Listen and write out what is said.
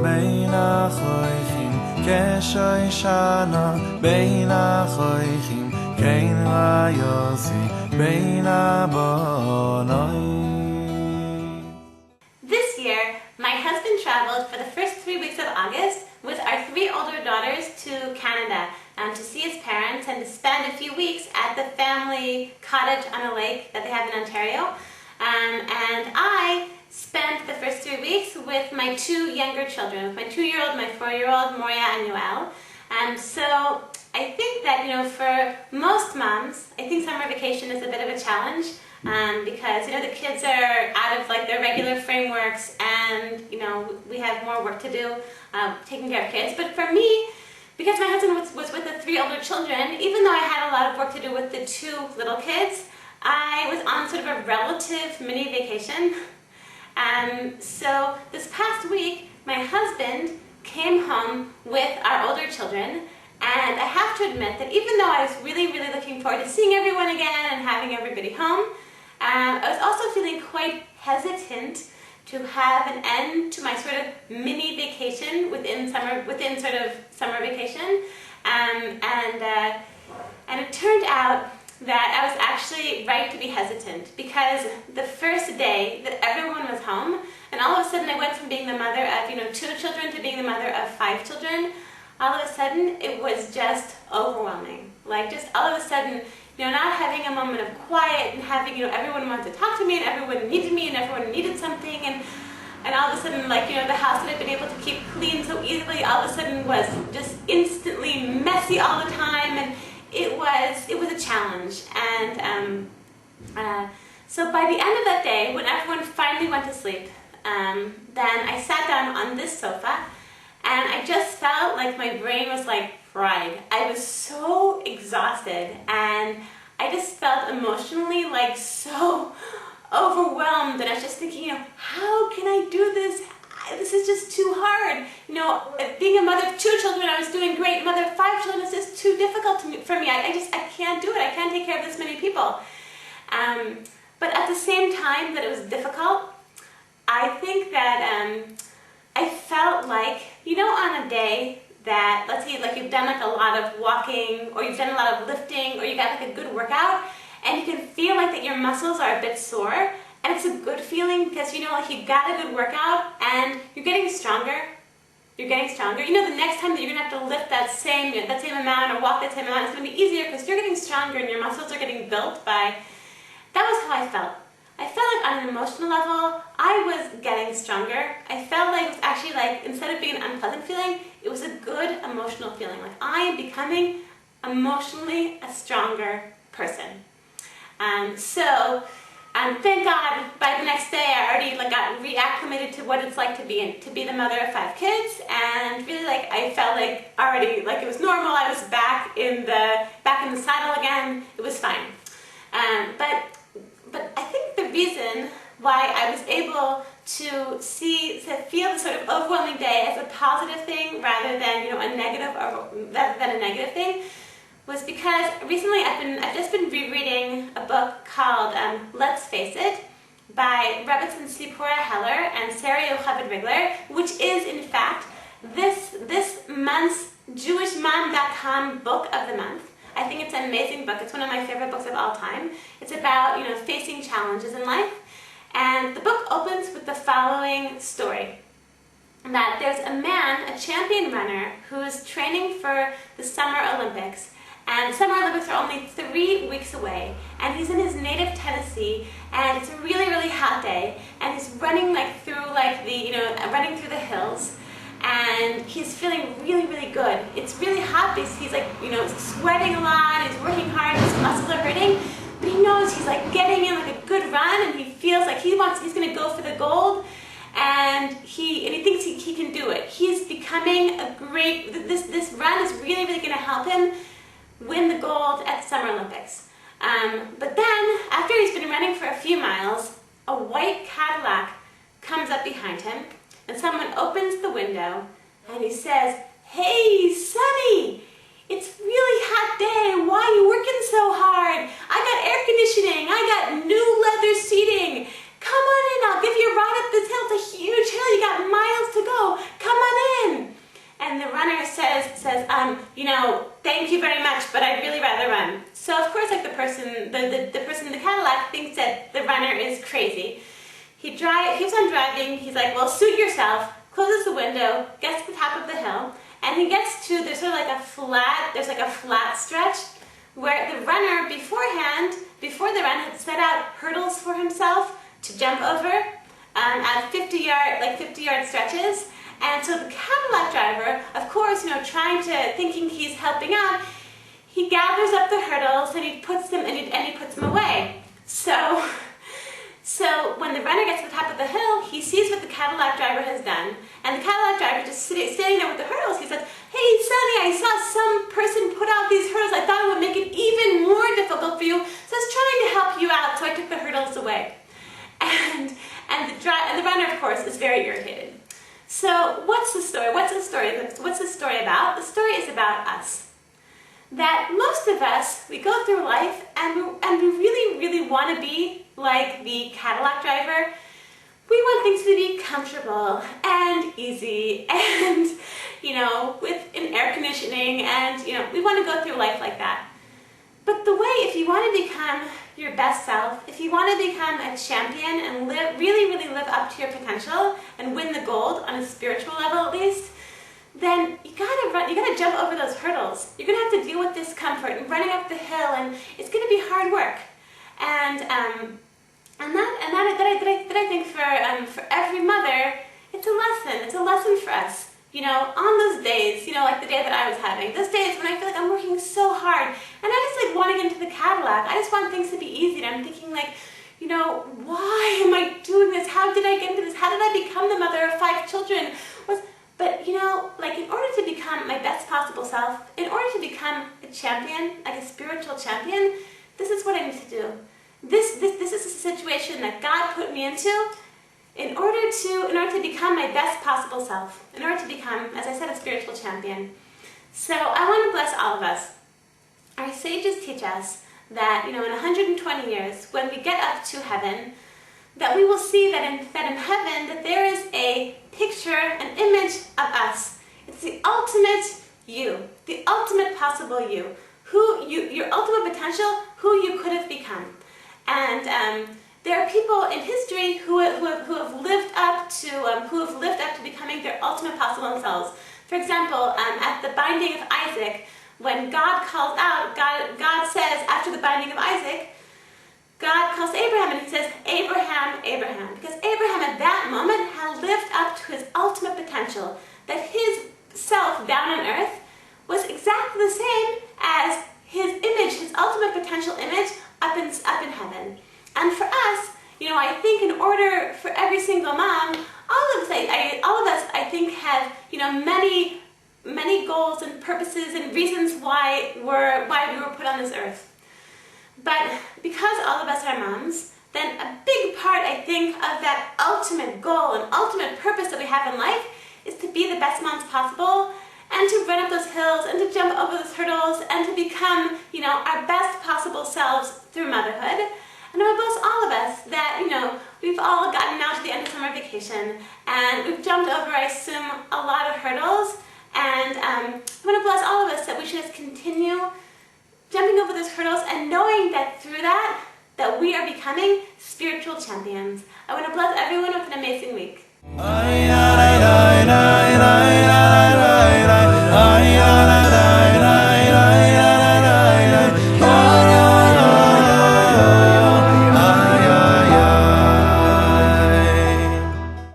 בין החויכים כשושנה בין החויכים כן ויוסי בין הבונוי. This year, my husband traveled for the first 3 weeks of August with our 3 older daughters to Canada to see his parents and to spend a few weeks at the family cottage on a lake that they have in Ontario. And I spent the first 3 weeks with my 2 younger children, with my 2-year-old, my 4-year-old, Moria and Yoel. So I think that, for most moms, I think summer vacation is a bit of a challenge. Because the kids are out of like their regular frameworks, and we have more work to do taking care of kids. But for me, because my husband was with the 3 older children, even though I had a lot of work to do with the 2 little kids, I was on sort of a relative mini vacation. So this past week, my husband came home with our older children. And I have to admit that even though I was really, really looking forward to seeing everyone again and having everybody home, I was also feeling quite hesitant to have an end to my sort of mini vacation within sort of summer vacation. And it turned out that I was actually right to be hesitant, because the first day that everyone was home, and all of a sudden I went from being the mother of 2 children to being the mother of 5 children. All of a sudden, it was just overwhelming. Like, just all of a sudden, not having a moment of quiet and having, everyone wanted to talk to me and everyone needed me and everyone needed something. And all of a sudden, like, the house that I've been able to keep clean so easily all of a sudden was just instantly messy all the time. And it was a challenge. And so by the end of that day, when everyone finally went to sleep, then I sat down on this sofa. And I just felt like my brain was like fried. I was so exhausted, and I just felt emotionally like so overwhelmed. And I was just thinking, how can I do this? This is just too hard. Being a mother of 2 children, I was doing great. Mother of 5 children is just too difficult for me. I can't do it. I can't take care of this many people. But at the same time that it was difficult, I think that I felt like, on a day that, let's say, like you've done like a lot of walking, or you've done a lot of lifting, or you got like a good workout, and you can feel like that your muscles are a bit sore, and it's a good feeling because like you got a good workout and you're getting stronger. You're getting stronger. The next time that you're gonna have to lift that same amount or walk that same amount, it's gonna be easier because you're getting stronger and your muscles are getting built by. That was how I felt. I felt like on an emotional level, I was getting stronger. I felt like it was actually like, instead of being an unpleasant feeling, it was a good emotional feeling. Like I am becoming emotionally a stronger person. Thank God, by the next day I already got reacclimated to what it's like to be the mother of 5 kids, and really I felt like already like it was normal. I was back in the saddle again. It was fine. But I think the reason why I was able to feel the sort of overwhelming day as a positive thing rather than a negative thing was because recently I've just been rereading a book called Let's Face It by Rebbetzin Sipora Heller and Sarah Yocheved Rigler, which is in fact this month's JewishMom.com book of the month. I think it's an amazing book. It's one of my favorite books of all time. It's about, facing challenges in life. And the book opens with the following story. That there's a man, a champion runner, who's training for the Summer Olympics. And the Summer Olympics are only 3 weeks away. And he's in his native Tennessee, and it's a really, really hot day. And he's running running through the hills. And he's feeling really, really good. It's really hot because he's sweating a lot, he's working hard, his muscles are hurting, but he knows he's getting in a good run, and he feels like he's gonna go for the gold, and he thinks he can do it. He's becoming this run is really, really gonna help him win the gold at the Summer Olympics. But then, after he's been running for a few miles, a white Cadillac comes up behind him, and someone opens the window, and he says, "Hey, Sonny, it's a really hot day. Why are you working so hard? I got air conditioning. I got new leather seating. Come on in. I'll give you a ride up this hill. It's a huge hill. You got miles to go. Come on thank you very much, but I'd really rather run. So of course, like the person in the Cadillac thinks that the runner is crazy. He keeps on driving. He's like, well, suit yourself. Closes the window, gets to the top of the hill, and he gets to, there's like a flat stretch where the runner before the run, had set out hurdles for himself to jump over at 50-yard stretches. And so the Cadillac driver, of course, thinking he's helping out, he gathers up the hurdles and he puts them away. So when the runner gets to the top of the hill, he sees what the Cadillac driver has done. And the Cadillac driver just standing there with the hurdles, he says, hey, Sonny, I saw some person put out these hurdles. I thought it would make it even more difficult for you. So I was trying to help you out, so I took the hurdles away. And the runner, of course, is very irritated. So what's the story? What's the story about? The story is about us. That most of us, we go through life and we really, really want to be like the Cadillac driver. We want things to be comfortable and easy and, with an air conditioning and, we want to go through life like that. But if you want to become your best self, if you want to become a champion and really, really live up to your potential and win the gold on a spiritual level at least, then you gotta jump over those hurdles. You're gonna have to deal with discomfort and running up the hill, and it's gonna be hard work. And that I think for every mother, it's a lesson. It's a lesson for us. On those days, like the day that I was having, those days when I feel like I'm working so hard, and I just like want to get into the Cadillac. I just want things to be easy, and I'm thinking like, why am I doing this? How did I get into this? How did I become the mother of 5 children? But in order to become my best possible self, in order to become a champion, like a spiritual champion, this is what I need to do. This is a situation that God put me into in order to become my best possible self, in order to become, as I said, a spiritual champion. So I want to bless all of us. Our sages teach us that, in 120 years, when we get up to heaven, that we will see that in heaven that there is a picture, an image of us. It's the ultimate you, the ultimate possible you, your ultimate potential, who you could have become. And there are people in history who have lived up to becoming their ultimate possible selves. For example, at the binding of Isaac, when God calls out, God says after the binding of Isaac, God calls Abraham and he says, Abraham, Abraham. Because Abraham at that moment had lived up to his ultimate potential. That his self down on earth was exactly the same as his image, his ultimate potential image up in heaven. And for us, I think in order for every single mom, all of us, I think, have, many goals and purposes and reasons why we were put on this earth. But because all of us are moms, then a big part, I think, of that ultimate goal and ultimate purpose that we have in life is to be the best moms possible and to run up those hills and to jump over those hurdles and to become, our best possible selves through motherhood. And I want to bless all of us that, we've all gotten now to the end of summer vacation and we've jumped over, I assume, a lot of hurdles. And I want to bless all of us that we should just continue jumping over those hurdles and knowing that through that we are becoming spiritual champions. I want to bless everyone with an amazing week.